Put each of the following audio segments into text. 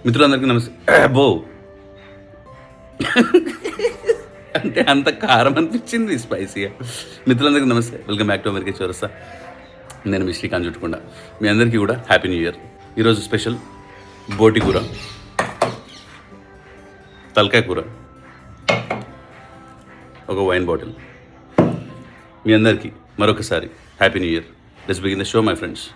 మిత్రులందరికీ నమస్తే. బో అంటే అంత కారం అనిపించింది స్పైసీగా. మిత్రులందరికీ నమస్తే, వెల్కమ్ బ్యాక్ టు అమెరికా చౌరస్తా. నేను మీ శ్రీకాంత్ చుట్టుకుండా. మీ అందరికీ కూడా హ్యాపీ న్యూ ఇయర్. ఈరోజు స్పెషల్ బోటి కూర, తలకాయ కూర, ఒక వైన్ బాటిల్. మీ అందరికీ మరొకసారి happy new year. Let's begin the show my friends.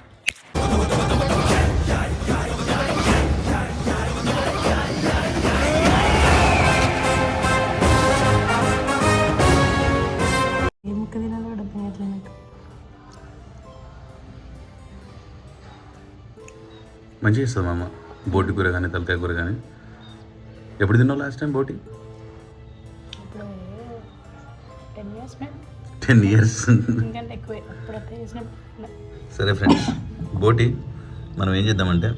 మంచిగా ఇస్తుంది మామ బోటి కూర కానీ తలకాయ కూర కానీ. ఎప్పుడు తిన్నావు లాస్ట్ టైం బోటి? 10 years. సరే ఫ్రెండ్స్, బోటి మనం ఏం చేద్దామంటే,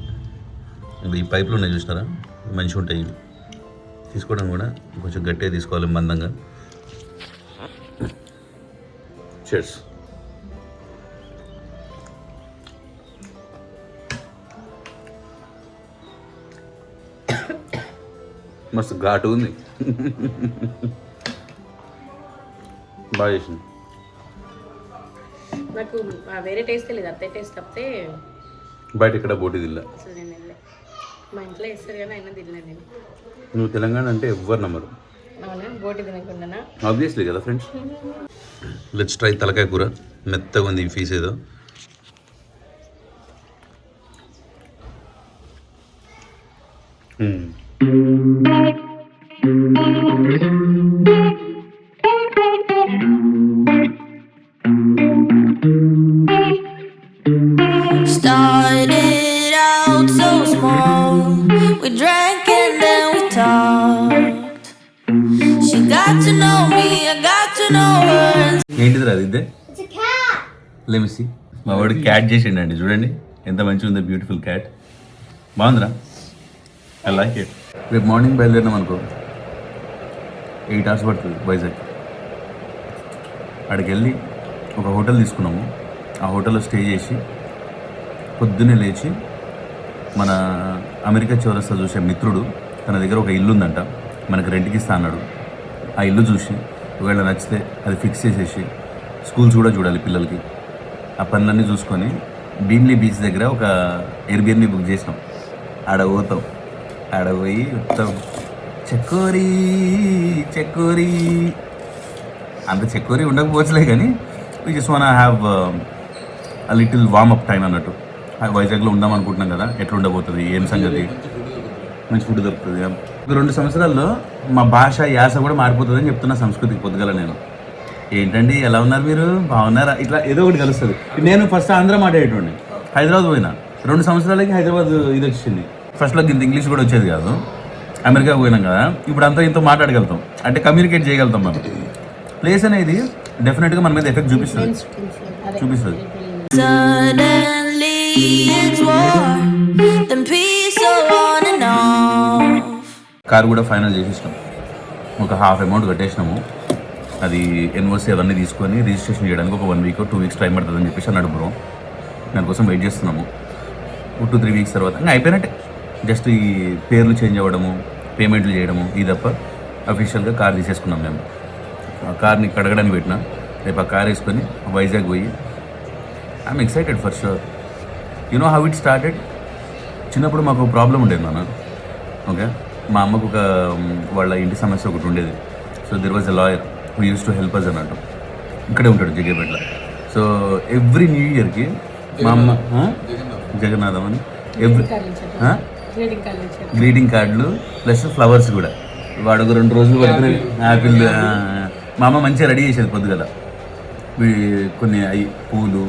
ఈ పైపులు ఉన్నాయి చూసినారా, మంచిగా ఉంటాయి. తీసుకోవడం కూడా కొంచెం గట్టిగా తీసుకోవాలి, మందంగా. cheers. మస్తు ఘాటు ఉంది. బాగా చేసింది. నాకు వేరే టేస్ట్ లేదు, అత్తే టేస్ట్ తప్పితే బయట ఇక్కడ బోటి తిల్లా. అసలు నేను వెళ్ళే మా ఇంట్లో వేస్తారు కానీ అయినా తినలేదు నేను. నువ్వు తెలంగాణ అంటే ఎవ్వరు నమ్మరు. అవునా? బోటి తినకుండా ఆబ్వియస్లీ కదా ఫ్రెండ్స్. లెట్స్ ట్రై తలకాయ కూర. మెత్తగా ఉంది ఈ పీస్ ఏదో. Started out so small, we drank and then we talked. She got to know me, I got to know her. ఏంటిది అది? ఇదే లెమిసి. మా వాడు క్యాట్ చేసిండండి, చూడండి ఎంత మంచిగా ఉందో. Beautiful cat. బాగుందిరా, ఐ లైక్ ఇట్. రేపు మార్నింగ్ బయలుదేరినాం అనుకో, 8 hours పడుతుంది వైజాగ్. అక్కడికి వెళ్ళి ఒక హోటల్ తీసుకున్నాము. ఆ హోటల్లో స్టే చేసి పొద్దున్నే లేచి మన అమెరికా చౌరస్తా చూసే మిత్రుడు తన దగ్గర ఒక ఇల్లు ఉందంట, మనకి రెంట్కి ఇస్తా అన్నాడు. ఆ ఇల్లు చూసి ఒకవేళ నచ్చితే అది ఫిక్స్ చేసేసి స్కూల్స్ కూడా చూడాలి పిల్లలకి. ఆ పనులన్నీ చూసుకొని భీమ్లీ బీచ్ దగ్గర ఒక ఎయిర్బిఎన్బి బుక్ చేసినాం. ఆడ పోతాం. ఆడ పోయి చెక్కోరీ చెక్కోరీ అంత చెక్కోరీ ఉండకపోవచ్చులే, కానీ we just want have a little warmup time అన్నట్టు. వైజాగ్లో ఉందాం అనుకుంటున్నాం కదా, ఎట్లా ఉండబోతుంది, ఏం సంగతి, మంచి ఫుడ్ దొరుకుతుంది. 2 సంవత్సరాల్లో మా భాష యాస కూడా మారిపోతుందని చెప్తున్నా సంస్కృతికి పొద్దుగల. నేను ఏంటండి ఎలా ఉన్నారు మీరు, బాగున్నారా, ఇట్లా ఏదో ఒకటి కలుస్తుంది. నేను ఫస్ట్ ఆంధ్ర మాట్లాడేటండి, హైదరాబాద్ పోయినా 2 సంవత్సరాలకి హైదరాబాద్ ఇది వచ్చింది. ఫస్ట్లో ఇంత ఇంగ్లీష్ కూడా వచ్చేది కాదు. అమెరికా పోయినాం కదా, ఇప్పుడు అంతా ఇంత మాట్లాడగలుగుతాం, అంటే కమ్యూనికేట్ చేయగలుగుతాం. మనం ప్లేస్ అనేది డెఫినెట్గా మన మీద ఎఫెక్ట్ చూపిస్తుంది. Suddenly it's war, then peace on and off. Car కూడా ఫైనల్ చేసేసినాం. ఒక హాఫ్ అమౌంట్ కట్టేసినాము. అది ఎన్ఓసి అవన్నీ తీసుకొని రిజిస్ట్రేషన్ చేయడానికి ఒక 1 week or 2 weeks టైం పడుతుందని చెప్పేసి అన్నాడు బ్రో. దానికోసం వెయిట్ చేస్తున్నాము. 2-3 weeks తర్వాత ఇంకా అయిపోయినట్టే. జస్ట్ ఈ పేర్లు చేంజ్ అవ్వడము, పేమెంట్లు చేయడము, ఇది తప్ప అఫీషియల్గా కార్ తీసేసుకున్నాం మేము. ఆ కార్ని కడగడానికి పెట్టినా, రేపు ఆ కార్ వేసుకొని వైజాగ్ పోయి I'm excited for sure. You know how it started. చిన్నప్పుడు మాకు ఒక ప్రాబ్లం ఉండేది నాన్న. ఓకే, మా అమ్మకు ఒక వాళ్ళ ఇంటి సమస్య ఒకటి ఉండేది. So there was a lawyer who use to help us అన్నట్టు. ఇక్కడే ఉంటాడు జగ్గేపేటలో. సో ఎవ్రీ న్యూ ఇయర్కి మా అమ్మ జగన్నాథం అని గ్రీటింగ్ కార్డులు ప్లస్ ఫ్లవర్స్ కూడా. వాడు ఒక 2 రోజులు పడుతుంది యాపిల్. మా అమ్మ మంచిగా రెడీ చేసేది పొద్దుగల. కొన్ని పూలు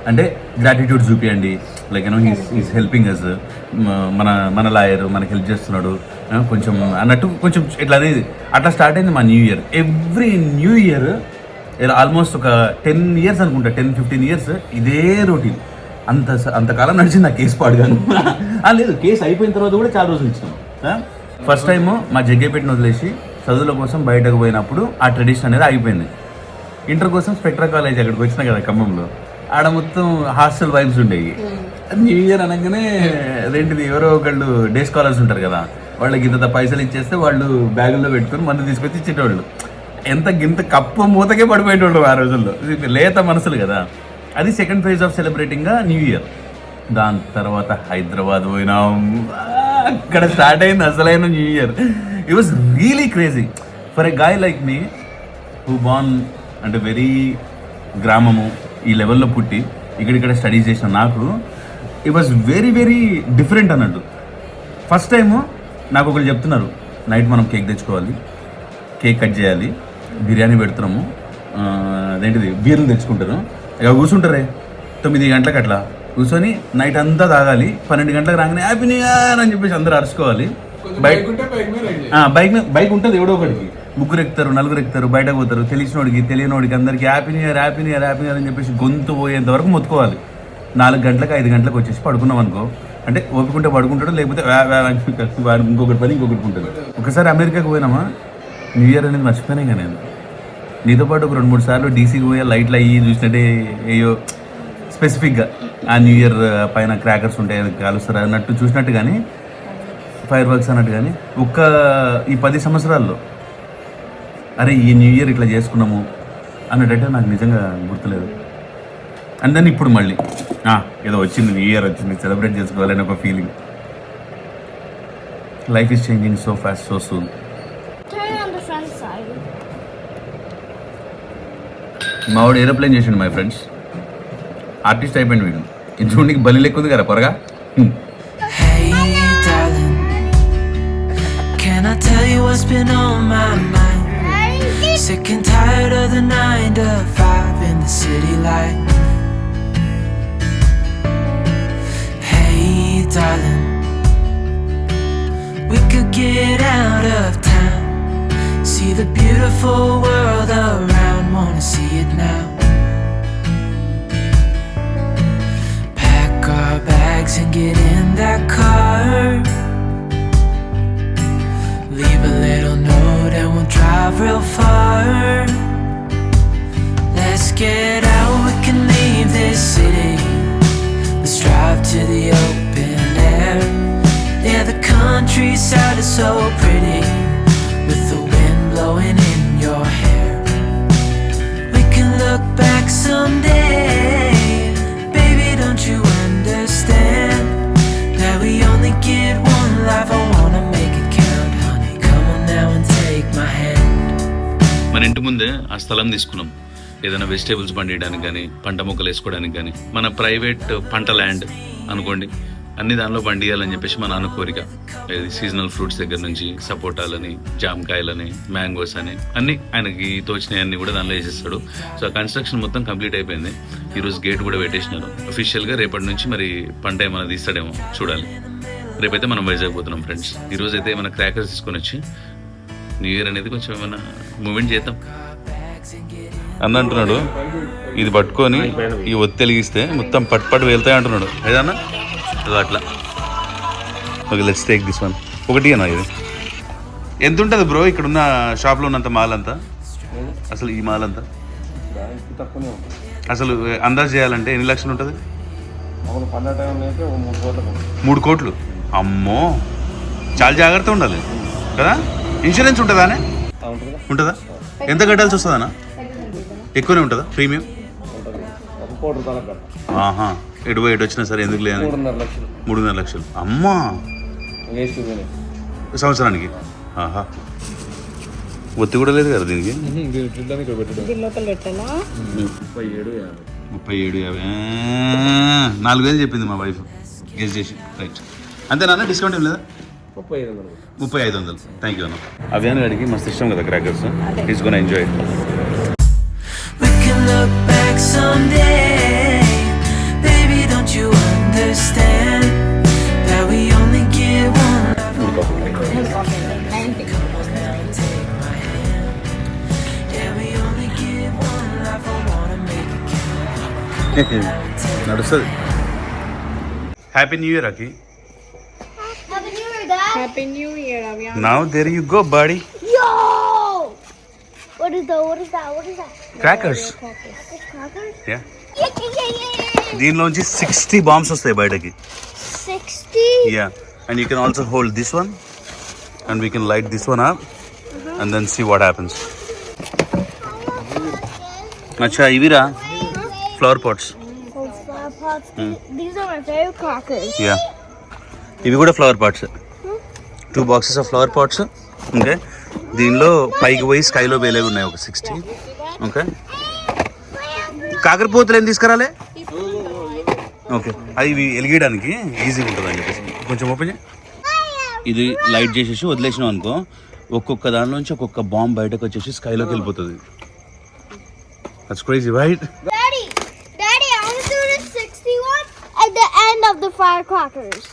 అంటే గ్రాటిట్యూడ్ చూపియండి, like you know he's helping us, మన లాయర్ మనకి హెల్ప్ చేస్తున్నాడు కొంచెం అన్నట్టు, కొంచెం ఇట్లా అనేది అట్లా స్టార్ట్ అయింది మా new year. Every new year almost ఒక 10 years అనుకుంటా, 10-15 years ఇదే రొటీన్. అంతకాలం నడిచింది నా కేసు పాడుగాను. లేదు, కేసు అయిపోయిన తర్వాత కూడా చాలా రోజులు ఇచ్చినాం. ఫస్ట్ టైము మా జగ్గేపేటను వదిలేసి చదువుల కోసం బయటకు పోయినప్పుడు ఆ ట్రెడిషన్ అనేది ఆగిపోయింది. ఇంటర్ కోసం స్పెక్ట్రా కాలేజ్ అక్కడికి వచ్చినా కదా ఖమ్మంలో, ఆడ మొత్తం హాస్టల్ వైబ్స్ ఉండేవి. న్యూ ఇయర్ అనగానే అదేంటిది ఎవరో ఒకళ్ళు డే స్కాలర్స్ ఉంటారు కదా, వాళ్ళకి ఇంత పైసలు ఇచ్చేస్తే వాళ్ళు బ్యాగుల్లో పెట్టుకొని మందు తీసుకొచ్చి ఇచ్చేటోళ్ళు. గింత కప్పు మూతకే పడిపోయేటోళ్ళు ఆ రోజుల్లో. లేత మనసులు కదా. అది second phase of celebrating new year. దాని తర్వాత హైదరాబాద్ పోయినాం. అక్కడ స్టార్ట్ అయింది అసలైన new year. It was really crazy for a guy like me who born అంటే వెరీ గ్రామము ఈ లెవెల్లో పుట్టి ఇక్కడ స్టడీ చేసిన నాకు it was very very different అన్నట్టు. ఫస్ట్ టైము నాకు ఒకరు చెప్తున్నారు, నైట్ మనం కేక్ తెచ్చుకోవాలి, కేక్ కట్ చేయాలి, బిర్యానీ పెడుతున్నాము, అదేంటిది బీర్లు తెచ్చుకుంటారు, ఇక కూర్చుంటారే 9 గంటలకు అట్లా కూర్చొని నైట్ అంతా తాగాలి, 12 గంటలకు రాగానే హ్యాపీ న్యూ ఇయర్ అని చెప్పేసి అందరూ అరుచుకోవాలి. బైక్ ఉంటుంది ఎవడో ఒకటికి, 3 ఎక్కుతారు 4 ఎక్కుతారు, బయటకు పోతారు, తెలిసినోడికి తెలియనోడికి అందరికీ happy new year happy new year happy new year అని చెప్పేసి గొంతు పోయేంత వరకు మొత్తుకోవాలి. 4 గంటలకు 5 గంటలకు వచ్చేసి పడుకున్నాం అనుకో, అంటే ఓపుకుంటే పడుకుంటాడు, లేకపోతే వాడు ఇంకొకటి పని ఇంకొకటి ఉంటుంది. ఒకసారి అమెరికాకి పోయినామా, న్యూ ఇయర్ అనేది మర్చిపోయినా ఇక నేను. నీతో పాటు ఒక 2-3 సార్లు డీసీకి పోయా లైట్లు అయ్యి చూసినట్టే ఏయో స్పెసిఫిక్గా ఆ న్యూ ఇయర్ పైన క్రాకర్స్ ఉంటాయి కాలుస్తారు అన్నట్టు చూసినట్టు, కానీ ఫైర్ వర్క్స్ అన్నట్టు. కానీ ఈ 10 సంవత్సరాల్లో అరే ఈ న్యూ ఇయర్ ఇట్లా చేసుకున్నాము అన్నట్టయితే నాకు నిజంగా గుర్తులేదు. అండ్ దెన్ ఇప్పుడు మళ్ళీ ఏదో వచ్చింది, న్యూ ఇయర్ వచ్చింది, సెలబ్రేట్ చేసుకోవాలని ఒక feeling. Life is changing so fast so soon. మా వాడు ఏరోప్లేన్ చేసిండు మై ఫ్రెండ్స్, ఆర్టిస్ట్ అయిపోయింది వీడు. ఇది చూడడానికి బలి లెక్క ఉంది కదా పొరగా. Hey darling, can I tell you what's been on my mind? Sick and tired of the 9 to 5 in the city life. Hey darling, we could get out of town, see the beautiful world around, wanna see it now. Pack our bags and get in that car, leave a little note and we'll drive real far. Let's get out, we can leave this city, let's drive to the open air. Yeah, the countryside is so pretty, with the wind blowing in your hair. We can look back someday, baby, don't you understand that we only get one life? I wanna make it count, honey, come on now and take my hand. మన ఇంటి ముందే ఆ స్థలం తీసుకున్నాం, ఏదైనా vegetables పండించడానికి కానీ, పంట మొక్కలు వేసుకోవడానికి కానీ. మన ప్రైవేట్ పంట ల్యాండ్ అనుకోండి, అన్ని దానిలో పండియాలని చెప్పేసి మా నాన్న కోరిక. సీజనల్ ఫ్రూట్స్ దగ్గర నుంచి సపోటాలని, జామకాయలని, మ్యాంగోస్ అని అన్ని ఆయనకి తోచినవి అన్ని కూడా దానిలో వేసేస్తాడు. సో ఆ కన్స్ట్రక్షన్ మొత్తం కంప్లీట్ అయిపోయింది. ఈరోజు గేట్ కూడా పెట్టేసినారు అఫీషియల్గా. రేపటి నుంచి మరి పంట ఏమైనా తీస్తాడేమో చూడాలి. రేపైతే మనం వైజాగ్ పోతున్నాం ఫ్రెండ్స్. ఈరోజు అయితే ఏమైనా క్రాకర్స్ తీసుకొని వచ్చి న్యూ ఇయర్ అనేది కొంచెం ఏమైనా మూమెంట్ చేద్దాం అన్న అంటున్నాడు. ఇది పట్టుకొని ఈ ఒత్తి వెలిగిస్తే మొత్తం పట్టు వెళ్తాయి అంటున్నాడు. ఏదన్నా అట్లా okay, let's take this one. ఒకటి అన్న ఇది ఎంత ఉంటుంది బ్రో ఇక్కడున్న షాప్లో ఉన్నంత మాల్ అంతా? అసలు ఈ మాల్ అంతా అసలు అందాజు చేయాలంటే ఎన్ని లక్షలు ఉంటుంది? 3 కోట్లు. అమ్మో, చాలా జాగ్రత్త ఉండాలి కదా. ఇన్సూరెన్స్ ఉంటుందా? ఉంటుందా? ఎంత కట్టాల్సి వస్తుందన్నా? ఎక్కువనే ఉంటుందా ప్రీమియం? ఎటు వచ్చినా సరే ఎందుకు లేదు? 3.5 లక్షలు. అమ్మా, సంవత్సరానికి? ఆహా, ఒత్తి కూడా లేదు కదా దీనికి. 37,50. 4,000 చెప్పింది మా వైఫ్ గెస్ చేసి. రైట్, అంతేనా? డిస్కౌంట్ ఏం లేదా? 3500. థ్యాంక్ యూ అన్న. అభియాన్ గారికి మస్తు ఇష్టం కదా crackers. Is gonna enjoy. We can look back someday, baby, don't you understand that we only get one life? Come on now and take my hand. Yeah, we only get one life, I wanna make it count. నడుస్తుంది. Happy new year అకి. Happy new year అవ్యా. Now there you go buddy. Yo! What crackers. దీనిలోంచి 60 bombs వస్తాయి బయటకి. 60. Yeah, and you can also hold this one, and we can light this one up, and then see what happens. Acha, ivira flower pots. Oh, flower pots. These are my favorite crackers. Yeah, ivi kuda flower pots. 2 boxes of flower pots. Okay, దీనిలో పైకి పోయి స్కైలో వేలేవి ఉన్నాయి ఒక 60. Okay, కాకరపోతులు ఏం తీసుకురాలే. Okay, అది ఇవి వెలిగేయడానికి ఈజీగా ఉంటుంది అని చెప్పేసి కొంచెం ఓపెన్ చేయి. ఇది లైట్ చేసేసి వదిలేసినాం అనుకో, ఒక్కొక్క దానిలోంచి ఒక్కొక్క బాంబ్ బయటకు వచ్చేసి స్కైలోకి వెళ్ళిపోతుంది. That's crazy, right? Daddy, I want to do the 61 at the end of the firecrackers.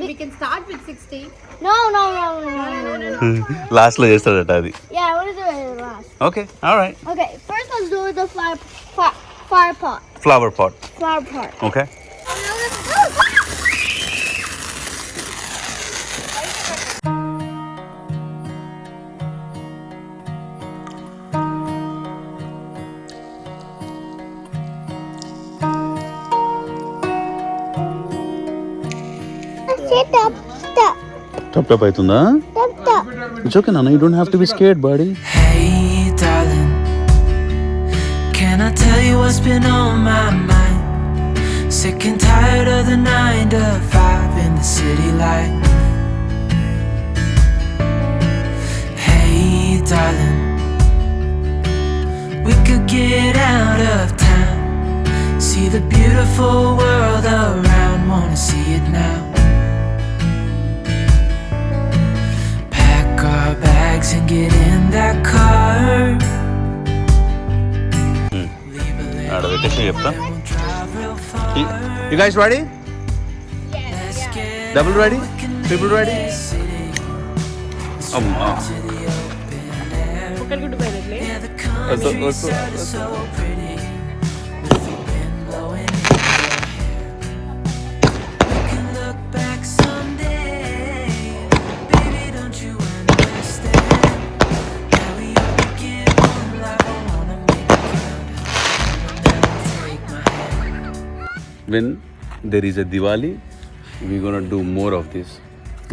We can start with 60. No. లాస్ట్లో చేస్తాడట అది. Yeah, I want to do it last. Okay, alright. Okay, first let's do the flower pot. Flower pot. Flower pot. Okay, Stop. టప్ టప్ అవుతుందా? It's okay నాన్న, you don't have to be scared body. Hey, darling, can I tell you what's been on my mind? Sick and tired of the 9 to 5 in the city life. Hey, darling, we could get out of town, see the beautiful world around, wanna see it now. Pack our bags and get in that car. ఆడ పెట్టేసి చెప్తా. Won't drive real far. You guys ready? Let's get Double ready? Triple ready? అమ్మా, ఒక్కటి గుడ్డు పోయినట్లే. Yeah, the countryside is so pretty with the wind blowing in your hair. We can look back someday, baby, don't you understand? That we only get one life, I wanna make it count. Take my hand. when there is a Diwali, we're gonna do more of this.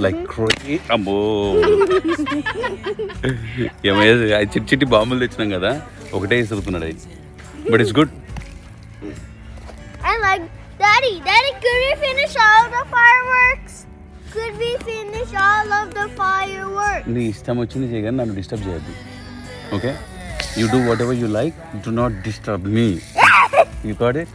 Like crazy. అమ్మో, ఏమయ్యా, చిట్టి బాంబులు తెచ్చినాం కదా, ఒకటే ఇసురుతున్నాడు అవి. But it's good. I like Daddy, could we finish all the fireworks? Could we finish all of the fireworks? నీ ఇష్టం వచ్చింది చేయగానే నన్ను డిస్టర్బ్ చేయద్దు. Okay, you do what ever you like, do not disturb me. You got it?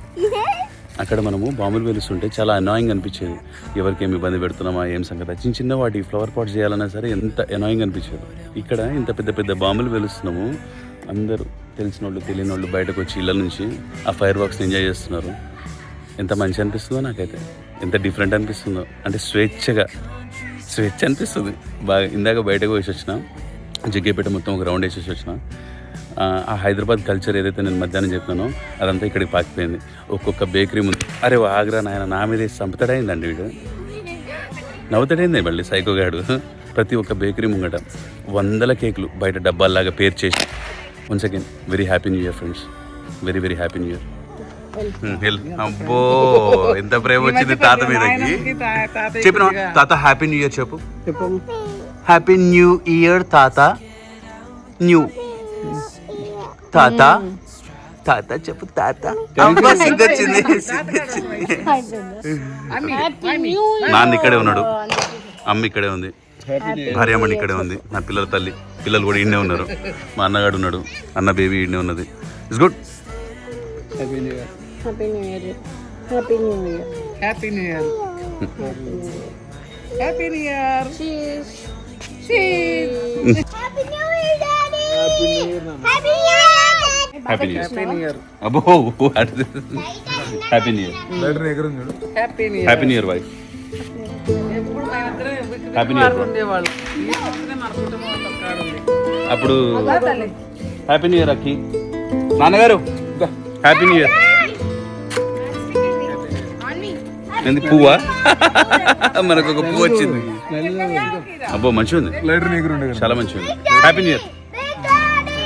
అక్కడ మనము బాంబులు వెలుస్తుంటే చాలా అనాయింగ్ అనిపించేది. ఎవరికి ఏమి ఇబ్బంది పెడుతున్నామా, ఏం సంగతి, చిన్న చిన్న వాటి ఫ్లవర్ పాట్స్ చేయాలన్నా సరే ఎంత అనాయింగ్ అనిపించేది. ఇక్కడ ఇంత పెద్ద పెద్ద బాంబులు వెలుస్తున్నాము, అందరూ తెలిసిన వాళ్ళు తెలియని వాళ్ళు బయటకు వచ్చి ఇళ్ళ నుంచి ఆ ఫైర్ వర్క్స్ని ఎంజాయ్ చేస్తున్నారు. ఎంత మంచి అనిపిస్తుందో నాకైతే, ఎంత డిఫరెంట్ అనిపిస్తుందో. అంటే స్వేచ్ఛ అనిపిస్తుంది బాగా. ఇందాక బయటకు వేసి వచ్చిన జగ్గేపేట మొత్తం ఒక రౌండ్ వేసేసి వచ్చిన. ఆ హైదరాబాద్ కల్చర్ ఏదైతే నేను మధ్యాహ్నం చెప్పినానో అదంతా ఇక్కడికి పాకిపోయింది. ఒక్కొక్క బేకరీ ముందు, అరే ఆగ్రా నాయన, నా మీద సంపతడైందండి వీడు, నవ్వుతాడైంది మళ్ళీ సైకోగాడు. ప్రతి ఒక్క బేకరీ ముంగట 100 కేకులు బయట డబ్బాల్లాగా పేరు చేసి. Once again very happy new year friends, very very happy new year. అబ్బో, ఎంత ప్రేమ వచ్చింది తాత మీదకి. చెప్పిన తాత హ్యాపీ న్యూ ఇయర్ చెప్పు. హ్యాపీ న్యూ ఇయర్ తాత. న్యూ తాత, తాత చెప్పు తాత. సిగ్గొచ్చింది. నాన్న ఇక్కడే ఉన్నాడు, అమ్మ ఇక్కడే ఉంది, భార్యమణి ఇక్కడే ఉంది, నా పిల్లల తల్లి, పిల్లలు కూడా ఈడనే ఉన్నారు, మా అన్నగాడు ఉన్నాడు, అన్న బేబీ ఈడనే ఉన్నది. It's good. Happy new year. Happy New Year. Happy New Year. Happy New Year. Cheers. Happy New Year, Daddy. Happy New Year, Mama. Happy New Year. Happy new year. Happy New Year. అబ్బో, happy new year. Letter ఎగరం చూడు. Happy New Year. Happy new year wife. ఎప్పుడు మా ఇద్దరం happy new year. ఉండేవాళ్ళు. ఈ సంవత్సరం మన కుటుంబం అంతా కాడ ఉంది. అప్పుడు తల్లి. హ్యాపీ న్యూ ఇయర్ అక్కి. నాన్నగారు హ్యాపీ న్యూ ఇయర్. ఏంది పువ్వా? మనకు ఒక పువ్వు వచ్చింది. అబ్బో మంచిగా ఉంది, Letter ఎగరం ఉండగా. చాలా మంచిగా ఉంది. Happy new year. Big Daddy.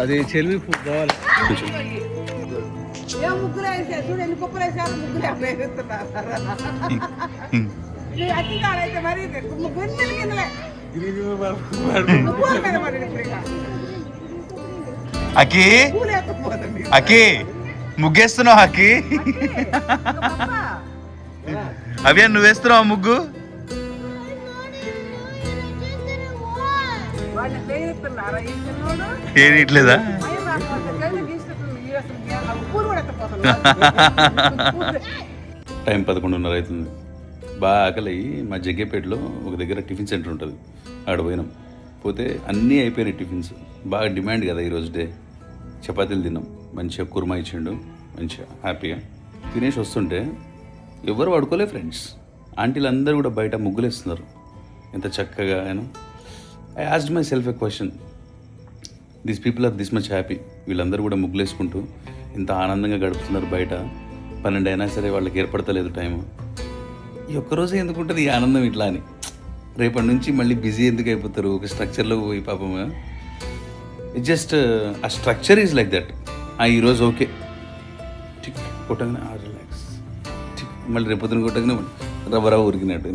అది చెల్లి పోవాలి. అకి అకి ముగ్గేస్తున్నావు అకి అవి నువ్వేస్తున్నావు ముగ్గు ఏట్లేదా టైం 11:30 అవుతుంది. బాగా ఆకలి మా జగ్గేపేటలో ఒక దగ్గర టిఫిన్ సెంటర్ ఉంటుంది, ఆడ పోయినాం. పోతే అన్నీ అయిపోయినాయి టిఫిన్స్, బాగా డిమాండ్ కదా ఈరోజు డే. చపాతీలు తిన్నాం, మంచిగా కుర్మా ఇచ్చిండు, మంచిగా హ్యాపీగా తినేసి వస్తుంటే ఎవరు పడుకోలే ఫ్రెండ్స్. ఆంటీలు అందరూ కూడా బయట ముగ్గులు వేస్తున్నారు, ఎంత చక్కగా. I asked myself a question, these people are this much happy. వీళ్ళందరూ కూడా ముగ్గులు వేసుకుంటూ ఇంత ఆనందంగా గడుపుతున్నారు బయట. 12 అయినా సరే వాళ్ళకి ఏర్పడతలేదు టైము. ఈ ఒక్కరోజే ఎందుకుంటుంది ఈ ఆనందం ఇట్లా అని. రేపటి నుంచి మళ్ళీ బిజీ ఎందుకు అయిపోతారు ఒక స్ట్రక్చర్లో పోయి పాపం. ఇట్ జస్ట్ ఆ స్ట్రక్చర్ ఈజ్ లైక్ దట్. ఈరోజు ఓకే టిక్ కొట్టగానే రిలాక్స్ టిక్, మళ్ళీ రేపొద్దున కొట్టగానే రవ్వ ఉరికినట్టు.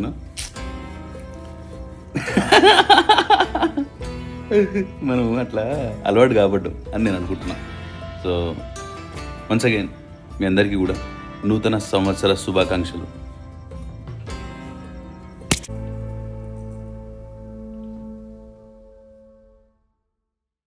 మనం అట్లా అలవాటు కాబట్టు అని నేను అనుకుంటున్నా. సో వన్స్ అగైన్ మీ అందరికీ కూడా నూతన సంవత్సర శుభాకాంక్షలు.